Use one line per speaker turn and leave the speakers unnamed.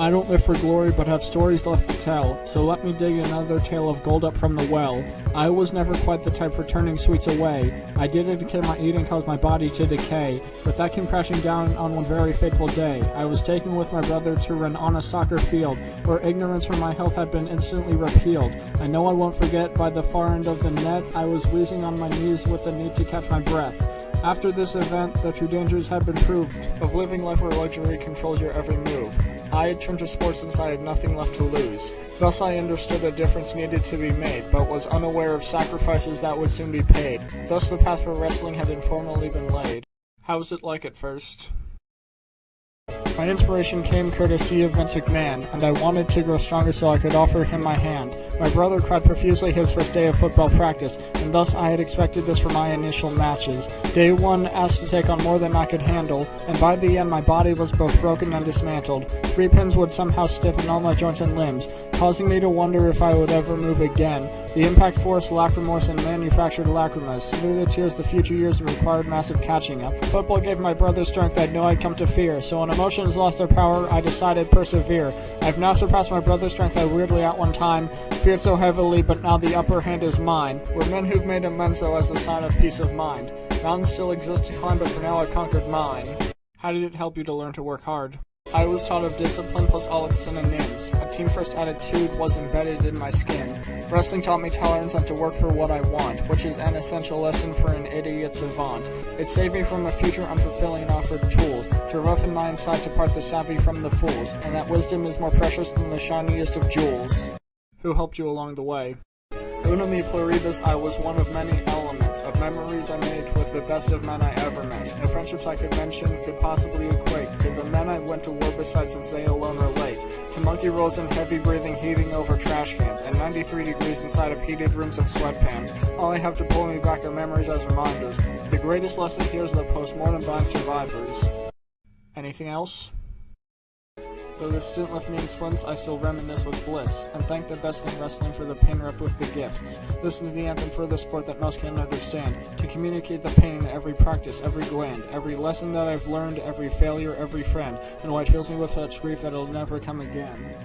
I don't live for glory, but have stories left to tell, so let me dig another tale of gold up from the well. I was never quite the type for turning sweets away. I did it to keep my eating cause my body to decay, but that came crashing down on one very fateful day. I was taken with my brother to run on a soccer field, where ignorance from my health had been instantly repealed. I know I won't forget, by the far end of the net, I was wheezing on my knees with the need to catch my breath. After this event, the true dangers had been proved, of living life where luxury controls your every move. I had turned to sports since I had nothing left to lose. Thus I understood a difference needed to be made, but was unaware of sacrifices that would soon be paid. Thus the path for wrestling had informally been laid. How was it like at first? My inspiration came courtesy of Vince McMahon, and I wanted to grow stronger so I could offer him my hand. My brother cried profusely his first day of football practice, and thus I had expected this for my initial matches. Day one asked to take on more than I could handle, and by the end my body was both broken and dismantled. 3 pins would somehow stiffen all my joints and limbs, causing me to wonder if I would ever move again. The impact forced lack remorse and manufactured lacrimas. Through the tears, the future years required massive catching up. Football gave my brother strength I know I'd come to fear, so when emotions lost their power, I decided persevere. I've now surpassed my brother's strength I weirdly at one time feared so heavily, but now the upper hand is mine. We're men who've made amends though as a sign of peace of mind. Mountains still exist to climb, but for now I conquered mine. How did it help you to learn to work hard? I was taught of discipline plus all its synonyms. A team-first attitude was embedded in my skin. Wrestling taught me tolerance and to work for what I want, which is an essential lesson for an idiot savant. It saved me from a future unfulfilling offered tools, to roughen my inside to part the savvy from the fools, and that wisdom is more precious than the shiniest of jewels. Who helped you along the way? Una me pluribus, I was one of many elements, of memories I made with the best of men I ever met. No friendships I could mention could possibly equate to the men I went to war beside, since they alone relate. To monkey rolls and heavy breathing heaving over trash cans, and 93 degrees inside of heated rooms and sweatpants. All I have to pull me back are memories as reminders. The greatest lesson here is the post-mortem by survivors. Anything else? Though this stint left me in splints, I still reminisce with bliss, and thank the best in wrestling for the pain rep with the gifts. This is the anthem for the sport that most can understand, to communicate the pain in every practice, every gland, every lesson that I've learned, every failure, every friend, and why it fills me with such grief that it'll never come again.